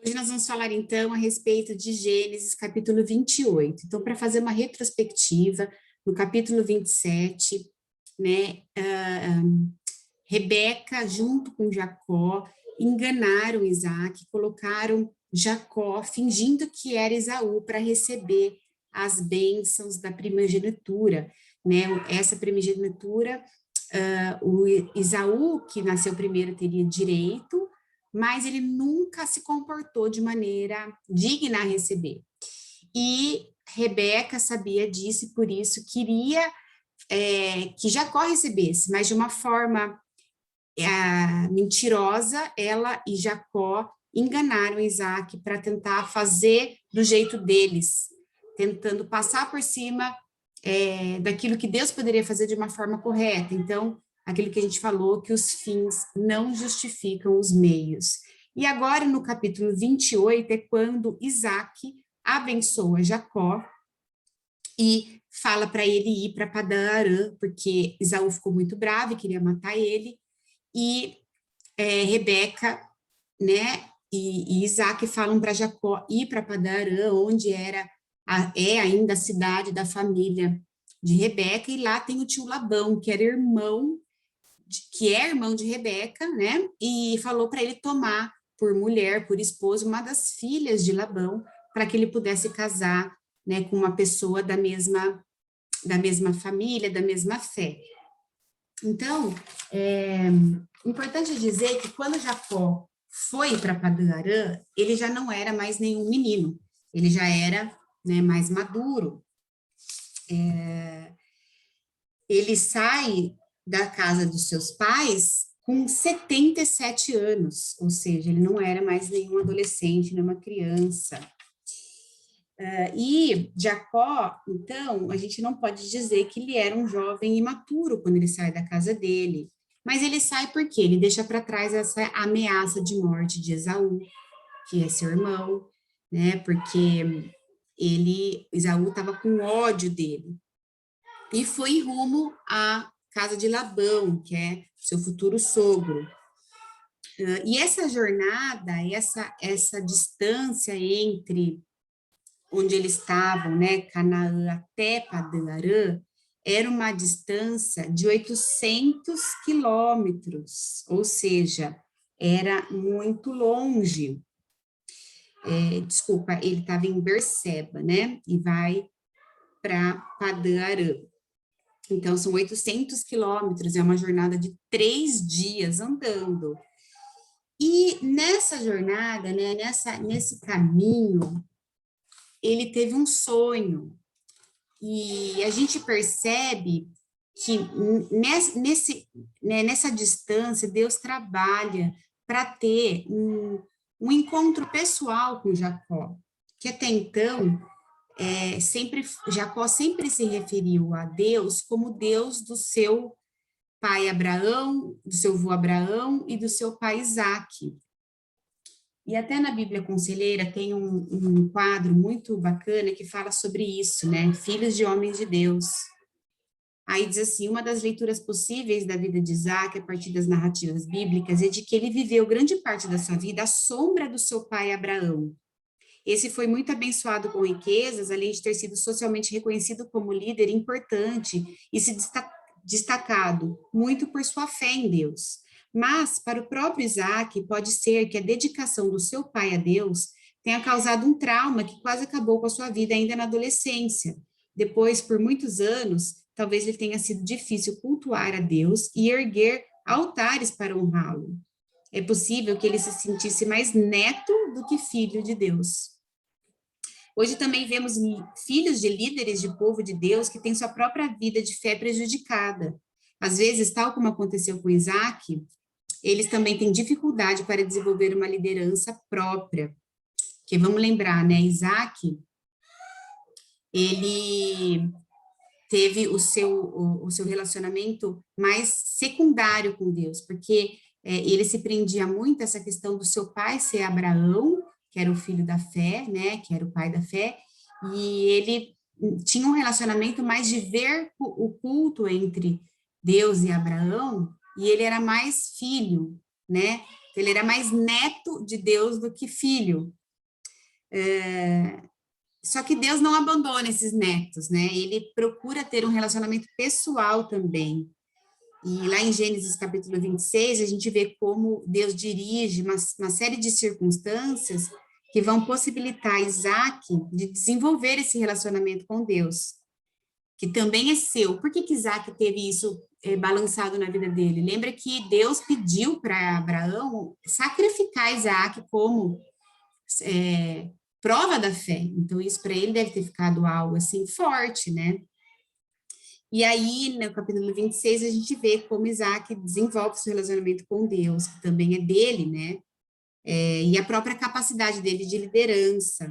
Hoje nós vamos falar, então, a respeito de Gênesis, capítulo 28. Então, para fazer uma retrospectiva, no capítulo 27, né, Rebeca, junto com Jacó, enganaram Isaac, colocaram Jacó, fingindo que era Esaú, para receber as bênçãos da primogenitura, né? Essa primogenitura, o Esaú, que nasceu primeiro, teria direito, mas ele nunca se comportou de maneira digna a receber. E Rebeca sabia disso e por isso queria que Jacó recebesse, mas de uma forma mentirosa. Ela e Jacó enganaram Isaac para tentar fazer do jeito deles, tentando passar por cima daquilo que Deus poderia fazer de uma forma correta. Então, aquilo que a gente falou, que os fins não justificam os meios. E agora, no capítulo 28, é quando Isaac abençoa Jacó e fala para ele ir para Padã-Arã, porque Esaú ficou muito bravo e queria matar ele, e Rebeca, né, e Isaac falam para Jacó ir para Padã-Arã, onde é ainda a cidade da família de Rebeca, e lá tem o tio Labão, que é irmão de Rebeca, né, e falou para ele tomar por mulher, por esposa, uma das filhas de Labão, para que ele pudesse casar, né, com uma pessoa da mesma família, da mesma fé. Então, importante dizer que quando Jacó foi para Padã-Arã, ele já não era mais nenhum menino, ele já era, né, mais maduro. Ele sai da casa dos seus pais com 77 anos, ou seja, ele não era mais nenhum adolescente, nenhuma criança. E Jacó, então, a gente não pode dizer que ele era um jovem imaturo quando ele sai da casa dele, mas ele sai porque ele deixa para trás essa ameaça de morte de Esaú, que é seu irmão, né? Porque Esaú estava com ódio dele e foi rumo à casa de Labão, que é seu futuro sogro. E essa jornada, essa distância entre onde eles estavam, né, Canaã até Padã-Arã, era uma distância de 800 quilômetros, ou seja, era muito longe. Desculpa, ele estava em Berseba, né, e vai para Padã-Arã. Então, são 800 quilômetros, é uma jornada de 3 dias andando. E nessa jornada, né, nesse caminho, ele teve um sonho. E a gente percebe que nessa distância, Deus trabalha para ter um encontro pessoal com Jacó, que até então, Jacó sempre se referiu a Deus como Deus do seu pai Abraão, do seu avô Abraão e do seu pai Isaque. E até na Bíblia Conselheira tem um quadro muito bacana que fala sobre isso, né? Filhos de homens de Deus. Aí diz assim, uma das leituras possíveis da vida de Isaac, a partir das narrativas bíblicas, é de que ele viveu grande parte da sua vida à sombra do seu pai Abraão. Esse foi muito abençoado com riquezas, além de ter sido socialmente reconhecido como líder importante e se destacado muito por sua fé em Deus. Mas, para o próprio Isaac, pode ser que a dedicação do seu pai a Deus tenha causado um trauma que quase acabou com a sua vida ainda na adolescência. Depois, por muitos anos, talvez lhe tenha sido difícil cultuar a Deus e erguer altares para honrá-lo. É possível que ele se sentisse mais neto do que filho de Deus. Hoje também vemos filhos de líderes de povo de Deus que têm sua própria vida de fé prejudicada. Às vezes, tal como aconteceu com Isaac, eles também têm dificuldade para desenvolver uma liderança própria. Porque vamos lembrar, né, Isaac, ele teve o seu relacionamento mais secundário com Deus, porque ele se prendia muito a essa questão do seu pai ser Abraão, que era o filho da fé, né, que era o pai da fé, e ele tinha um relacionamento mais de ver o culto entre Deus e Abraão, e ele era mais filho, né, Ele era mais neto de Deus do que filho. Só que Deus não abandona esses netos, né? Ele procura ter um relacionamento pessoal também. E lá em Gênesis capítulo 26, a gente vê como Deus dirige uma série de circunstâncias que vão possibilitar Isaac de desenvolver esse relacionamento com Deus, que também é seu. Por que que Isaac teve isso balançado na vida dele? Lembra que Deus pediu para Abraão sacrificar Isaac como prova da fé. Então, isso para ele deve ter ficado algo assim forte, né? E aí, no capítulo 26, a gente vê como Isaac desenvolve seu relacionamento com Deus, que também é dele, né? E a própria capacidade dele de liderança.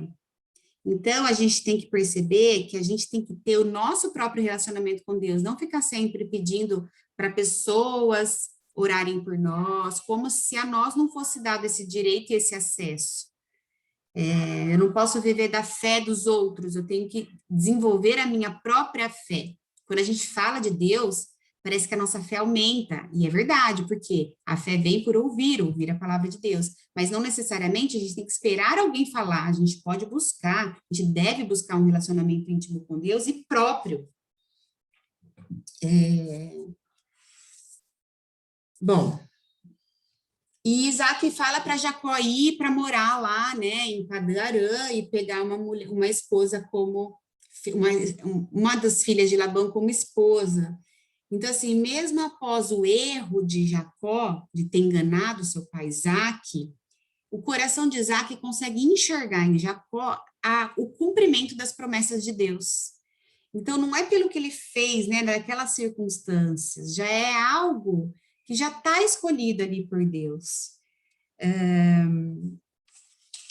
Então, a gente tem que perceber que a gente tem que ter o nosso próprio relacionamento com Deus, não ficar sempre pedindo para pessoas orarem por nós, como se a nós não fosse dado esse direito e esse acesso. Eu não posso viver da fé dos outros, eu tenho que desenvolver a minha própria fé. Quando a gente fala de Deus, parece que a nossa fé aumenta, e é verdade, porque a fé vem por ouvir a palavra de Deus, mas não necessariamente a gente tem que esperar alguém falar, a gente pode buscar, a gente deve buscar um relacionamento íntimo com Deus e próprio. Bom, e Isaac fala para Jacó ir para morar lá, né, em Padã-Arã e pegar uma esposa como uma das filhas de Labão como esposa. Então, assim, mesmo após o erro de Jacó, de ter enganado seu pai Isaac, o coração de Isaac consegue enxergar em Jacó o cumprimento das promessas de Deus. Então, não é pelo que ele fez, né, daquelas circunstâncias, já é algo que já está escolhido ali por Deus.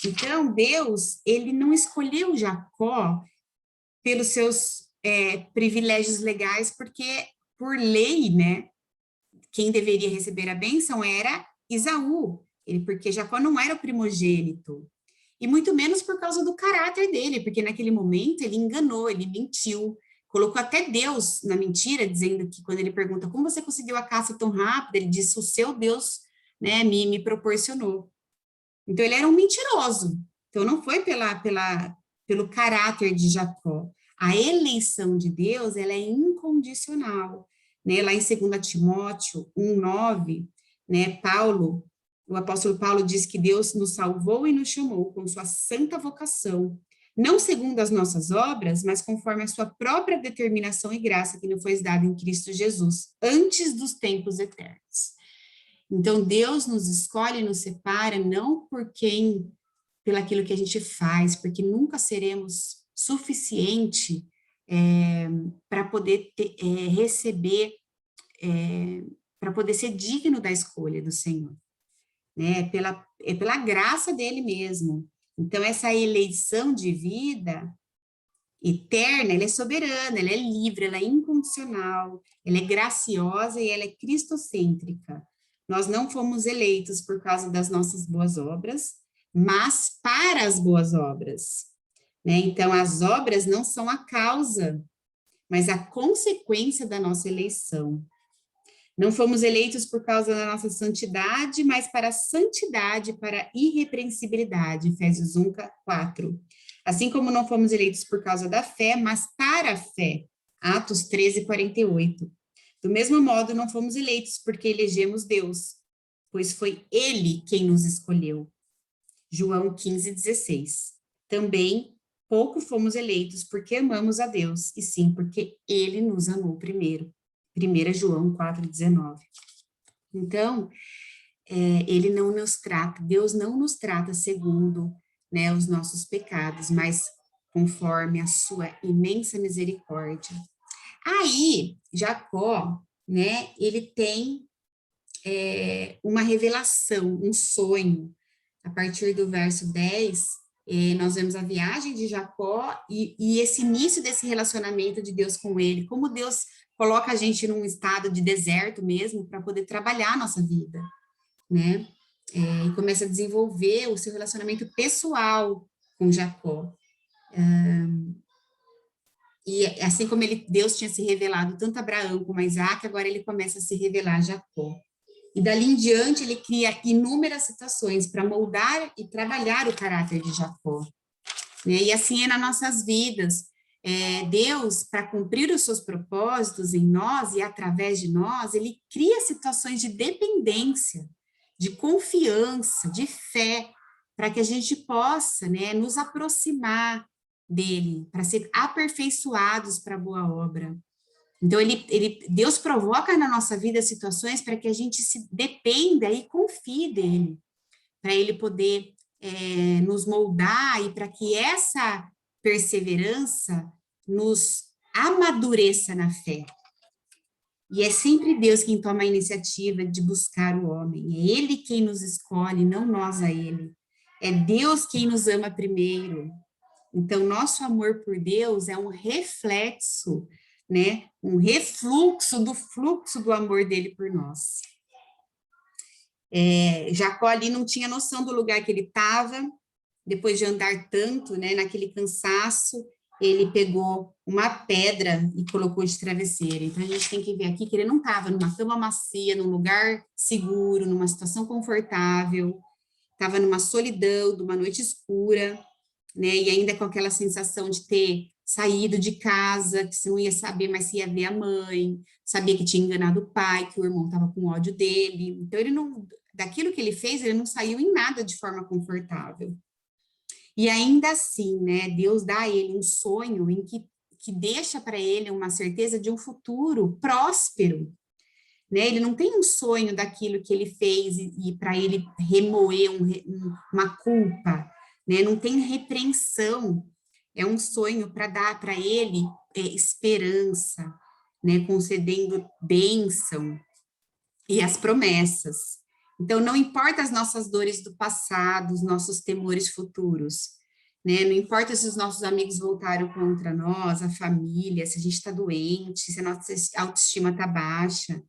Então, Deus, ele não escolheu Jacó pelos seus privilégios legais, porque, por lei, né, quem deveria receber a bênção era Esaú, porque Jacó não era o primogênito, e muito menos por causa do caráter dele, porque naquele momento ele enganou, ele mentiu, colocou até Deus na mentira, dizendo que quando ele pergunta como você conseguiu a caça tão rápido, ele disse, o seu Deus, né, me proporcionou. Então ele era um mentiroso, então não foi pelo caráter de Jacó. A eleição de Deus, ela é incondicional, né? Lá em 2 Timóteo 1:9, né, o apóstolo Paulo diz que Deus nos salvou e nos chamou com sua santa vocação, não segundo as nossas obras, mas conforme a sua própria determinação e graça que nos foi dada em Cristo Jesus, antes dos tempos eternos. Então, Deus nos escolhe e nos separa não pelo aquilo que a gente faz, porque nunca seremos suficiente para poder receber, para poder ser digno da escolha do Senhor, né? É pela graça dele mesmo. Então, essa eleição de vida eterna, ela é soberana, ela é livre, ela é incondicional, ela é graciosa e ela é cristocêntrica. Nós não fomos eleitos por causa das nossas boas obras, mas para as boas obras, né? Então, as obras não são a causa, mas a consequência da nossa eleição. Não fomos eleitos por causa da nossa santidade, mas para a santidade, para a irrepreensibilidade, Efésios 1:4. Assim como não fomos eleitos por causa da fé, mas para a fé, Atos 13:48. Do mesmo modo, não fomos eleitos porque elegemos Deus, pois foi Ele quem nos escolheu, João 15:16. Também pouco fomos eleitos porque amamos a Deus, e sim porque Ele nos amou primeiro. 1 João 4:19. Então, ele não nos trata, Deus não nos trata segundo, né, os nossos pecados, mas conforme a sua imensa misericórdia. Aí, Jacó, né, ele tem uma revelação, um sonho. A partir do verso 10, nós vemos a viagem de Jacó e esse início desse relacionamento de Deus com ele, como Deus coloca a gente num estado de deserto mesmo, para poder trabalhar a nossa vida, né? E começa a desenvolver o seu relacionamento pessoal com Jacó. E assim como Deus tinha se revelado tanto a Abraão como a Isaac, agora ele começa a se revelar a Jacó. E dali em diante ele cria inúmeras situações para moldar e trabalhar o caráter de Jacó, né? E assim é nas nossas vidas. Deus, para cumprir os seus propósitos em nós e através de nós, ele cria situações de dependência, de confiança, de fé, para que a gente possa, né, nos aproximar dele, para ser aperfeiçoados para a boa obra. Então, Deus provoca na nossa vida situações para que a gente se dependa e confie dele, para ele poder nos moldar e para que essa perseverança nos amadureça na fé. E é sempre Deus quem toma a iniciativa de buscar o homem. É Ele quem nos escolhe, não nós a Ele. É Deus quem nos ama primeiro. Então, nosso amor por Deus é um reflexo, né? Um refluxo do fluxo do amor dele por nós. Jacó ali não tinha noção do lugar que ele estava, depois de andar tanto, né, naquele cansaço, ele pegou uma pedra e colocou de travesseiro. Então, a gente tem que ver aqui que ele não estava numa cama macia, num lugar seguro, numa situação confortável, estava numa solidão, de uma noite escura, né, e ainda com aquela sensação de ter saído de casa, que você não ia saber mais se ia ver a mãe, sabia que tinha enganado o pai, que o irmão estava com ódio dele. Então, ele não, daquilo que ele fez, ele não saiu em nada de forma confortável. E ainda assim, né, Deus dá a ele um sonho em que deixa para ele uma certeza de um futuro próspero, né? Ele não tem um sonho daquilo que ele fez e para ele remoer uma culpa, né? Não tem repreensão, é um sonho para dar para ele esperança, né? Concedendo bênção e as promessas. Então, não importa as nossas dores do passado, os nossos temores futuros, né? Não importa se os nossos amigos voltaram contra nós, a família, se a gente está doente, se a nossa autoestima está baixa.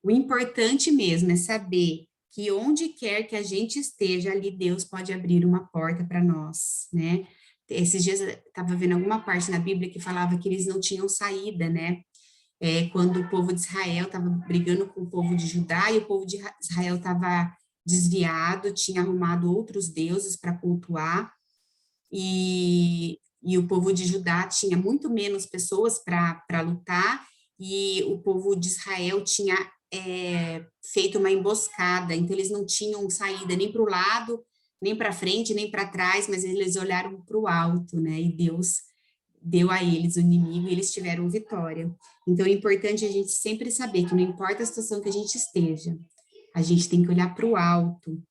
O importante mesmo é saber que onde quer que a gente esteja, ali Deus pode abrir uma porta para nós, né? Esses dias eu estava vendo alguma parte na Bíblia que falava que eles não tinham saída, né? Quando o povo de Israel estava brigando com o povo de Judá e o povo de Israel estava desviado, tinha arrumado outros deuses para cultuar, e o povo de Judá tinha muito menos pessoas para lutar, e o povo de Israel tinha feito uma emboscada, então eles não tinham saída nem para o lado, nem para frente, nem para trás, mas eles olharam para o alto, né? E Deus deu a eles o inimigo e eles tiveram vitória. Então, é importante a gente sempre saber que não importa a situação que a gente esteja, a gente tem que olhar para o alto.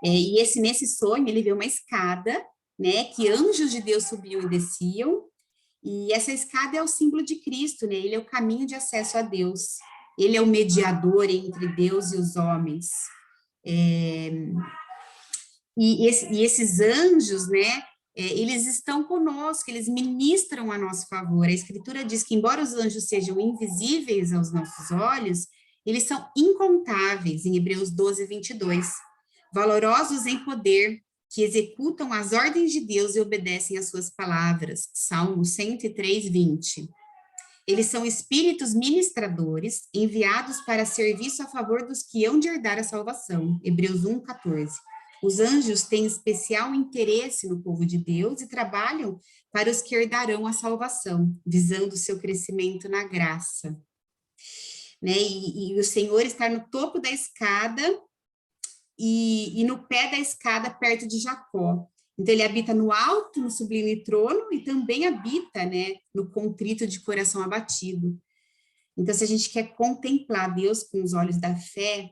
E nesse sonho, ele vê uma escada, né, que anjos de Deus subiam e desciam, e essa escada é o símbolo de Cristo, né, ele é o caminho de acesso a Deus, ele é o mediador entre Deus e os homens. E esses anjos, né, eles estão conosco, eles ministram a nosso favor. A Escritura diz que, embora os anjos sejam invisíveis aos nossos olhos, eles são incontáveis, em Hebreus 12, 22. Valorosos em poder, que executam as ordens de Deus e obedecem às suas palavras. Salmo 103, 20. Eles são espíritos ministradores, enviados para serviço a favor dos que hão de herdar a salvação. Hebreus 1, 14. Os anjos têm especial interesse no povo de Deus e trabalham para os que herdarão a salvação, visando seu crescimento na graça. Né? E o Senhor está no topo da escada e no pé da escada, perto de Jacó. Então, ele habita no alto, no sublime trono, e também habita, né, no contrito de coração abatido. Então, se a gente quer contemplar Deus com os olhos da fé,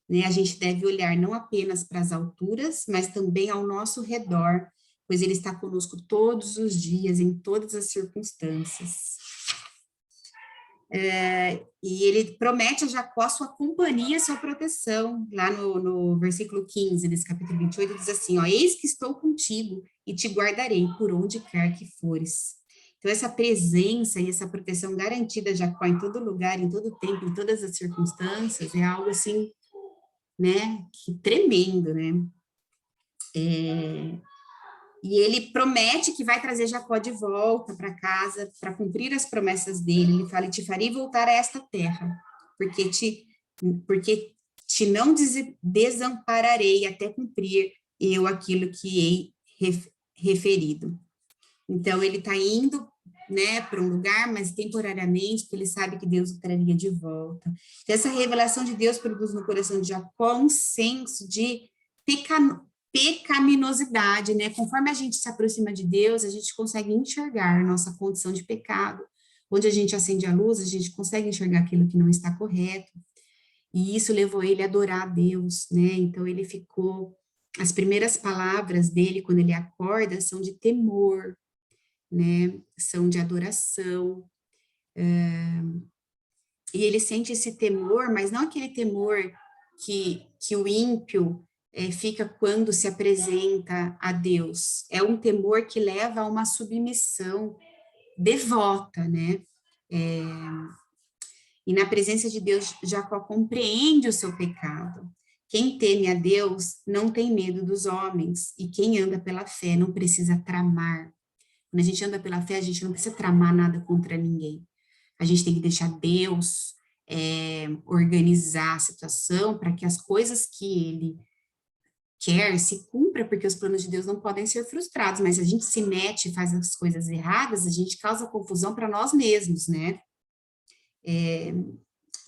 né, a gente deve olhar não apenas para as alturas, mas também ao nosso redor, pois Ele está conosco todos os dias, em todas as circunstâncias. E ele promete a Jacó sua companhia, sua proteção. Lá no versículo 15 desse capítulo 28, diz assim, ó, eis que estou contigo e te guardarei por onde quer que fores. Então, essa presença e essa proteção garantida a Jacó em todo lugar, em todo tempo, em todas as circunstâncias, é algo assim, né, que tremendo, né? E ele promete que vai trazer Jacó de volta para casa, para cumprir as promessas dele. Ele fala, e te farei voltar a esta terra, porque te porque te não desampararei até cumprir eu aquilo que hei referido. Então, ele está indo, né, para um lugar, mas temporariamente, porque ele sabe que Deus o traria de volta. Então, essa revelação de Deus produz no coração de Jacó um senso de pecaminosidade, né? Conforme a gente se aproxima de Deus, a gente consegue enxergar a nossa condição de pecado. Onde a gente acende a luz, a gente consegue enxergar aquilo que não está correto. E isso levou ele a adorar a Deus, né? Então, ele ficou... As primeiras palavras dele, quando ele acorda, são de temor, né? São de adoração. E ele sente esse temor, mas não aquele temor que o ímpio fica quando se apresenta a Deus. É um temor que leva a uma submissão devota, né? E na presença de Deus, Jacó compreende o seu pecado. Quem teme a Deus não tem medo dos homens, e quem anda pela fé não precisa tramar. Quando a gente anda pela fé, a gente não precisa tramar nada contra ninguém. A gente tem que deixar Deus organizar a situação para que as coisas que Ele quer se cumpra, porque os planos de Deus não podem ser frustrados, mas se a gente se mete e faz as coisas erradas, a gente causa confusão para nós mesmos, né?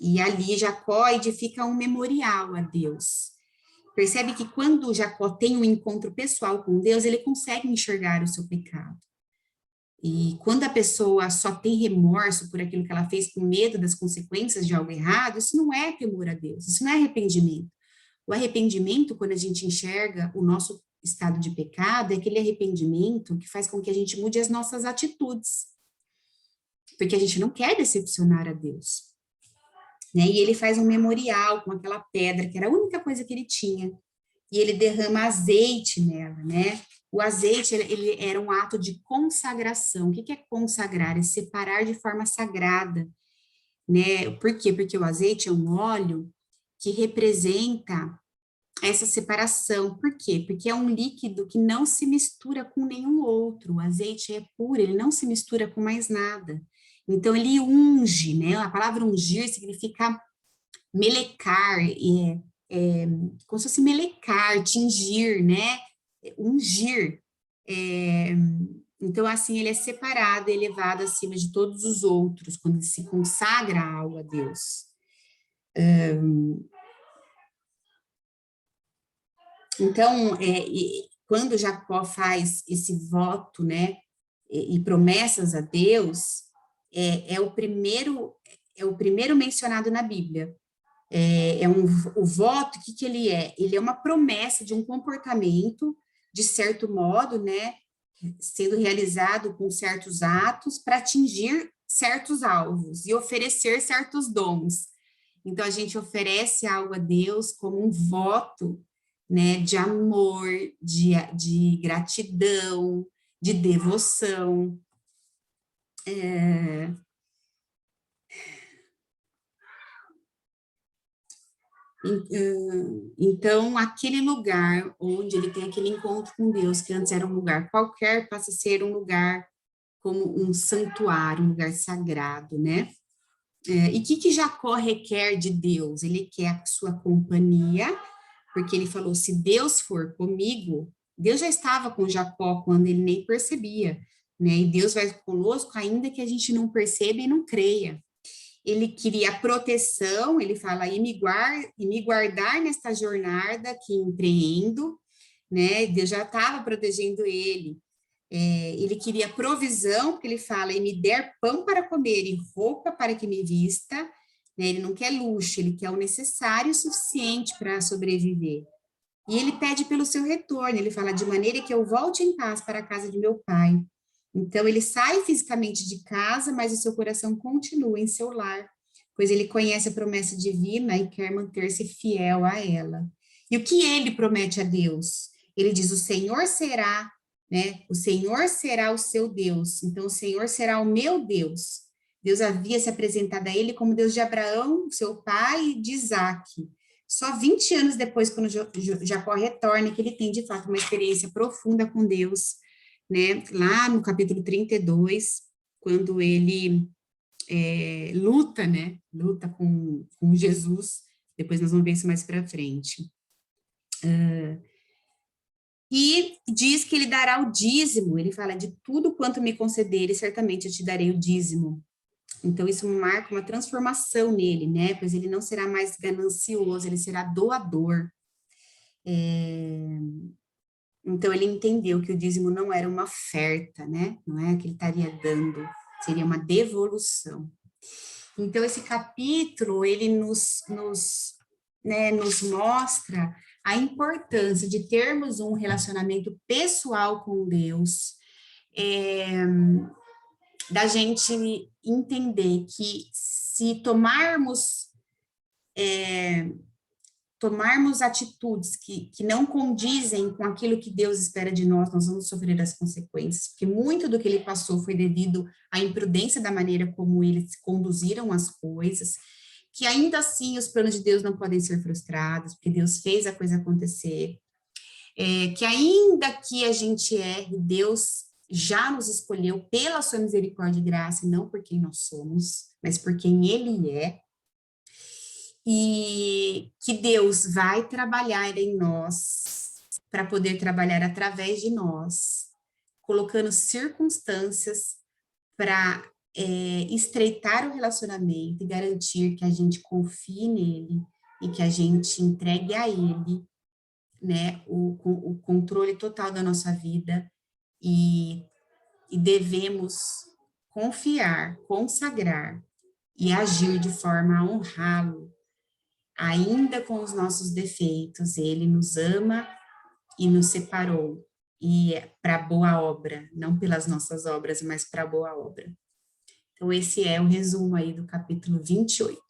E ali Jacó edifica um memorial a Deus. Percebe que quando Jacó tem um encontro pessoal com Deus, ele consegue enxergar o seu pecado. E quando a pessoa só tem remorso por aquilo que ela fez, com medo das consequências de algo errado, isso não é temor a Deus, isso não é arrependimento. O arrependimento, quando a gente enxerga o nosso estado de pecado, é aquele arrependimento que faz com que a gente mude as nossas atitudes, porque a gente não quer decepcionar a Deus. Né? E ele faz um memorial com aquela pedra, que era a única coisa que ele tinha, e ele derrama azeite nela, né? O azeite, ele era um ato de consagração. O que é consagrar? É separar de forma sagrada, né? Por quê? Porque o azeite é um óleo que representa essa separação. Por quê? Porque é um líquido que não se mistura com nenhum outro. O azeite é puro, ele não se mistura com mais nada. Então, ele unge, né? A palavra ungir significa melecar, como se fosse melecar, tingir, né? Ungir. Então, assim, ele é separado, elevado acima de todos os outros, quando se consagra algo a Deus. Então, quando Jacó faz esse voto, né, e promessas a Deus, é o primeiro mencionado na Bíblia. O voto, o que ele é? Ele é uma promessa de um comportamento, de certo modo, né, sendo realizado com certos atos para atingir certos alvos e oferecer certos dons. Então, a gente oferece algo a Deus como um voto, né, de amor, de gratidão, de devoção. Então, aquele lugar onde ele tem aquele encontro com Deus, que antes era um lugar qualquer, passa a ser um lugar como um santuário, um lugar sagrado, né? E o que Jacó requer de Deus? Ele quer a sua companhia, porque ele falou, se Deus for comigo, Deus já estava com Jacó quando ele nem percebia, né? E Deus vai conosco ainda que a gente não perceba e não creia. Ele queria proteção, ele fala, e me guardar nesta jornada que empreendo, né? Deus já estava protegendo ele. Ele queria provisão, porque ele fala, e me der pão para comer e roupa para que me vista, né? Ele não quer luxo, ele quer o necessário e o suficiente para sobreviver. E ele pede pelo seu retorno, ele fala, de maneira que eu volte em paz para a casa de meu pai. Então, ele sai fisicamente de casa, mas o seu coração continua em seu lar, pois ele conhece a promessa divina e quer manter-se fiel a ela. E o que ele promete a Deus? Ele diz, o Senhor será, né? O Senhor será o seu Deus, então o Senhor será o meu Deus. Deus havia se apresentado a ele como Deus de Abraão, seu pai, e de Isaque. Só 20 anos depois, quando Jacó retorna, que ele tem, de fato, uma experiência profunda com Deus, né? Lá no capítulo 32, quando ele luta, né? Luta com Jesus, Depois nós vamos ver isso mais para frente. E diz que ele dará o dízimo, ele fala, de tudo quanto me concederes, certamente eu te darei o dízimo. Então, isso marca uma transformação nele, né? Pois ele não será mais ganancioso, ele será doador. Então, ele entendeu que o dízimo não era uma oferta, né? Não é que ele estaria dando, seria uma devolução. Então, esse capítulo, ele nos mostra a importância de termos um relacionamento pessoal com Deus, da gente entender que se tomarmos atitudes que não condizem com aquilo que Deus espera de nós, nós vamos sofrer as consequências, porque muito do que ele passou foi devido à imprudência da maneira como eles conduziram as coisas, que ainda assim os planos de Deus não podem ser frustrados, porque Deus fez a coisa acontecer, que ainda que a gente erre, Deus já nos escolheu pela sua misericórdia e graça, e não por quem nós somos, mas por quem Ele é, e que Deus vai trabalhar em nós para poder trabalhar através de nós, colocando circunstâncias para estreitar o relacionamento e garantir que a gente confie nele e que a gente entregue a ele, né, o controle total da nossa vida e devemos confiar, consagrar e agir de forma a honrá-lo, ainda com os nossos defeitos. Ele nos ama e nos separou, e para boa obra, não pelas nossas obras, mas para boa obra. Então, esse é o resumo aí do capítulo 28.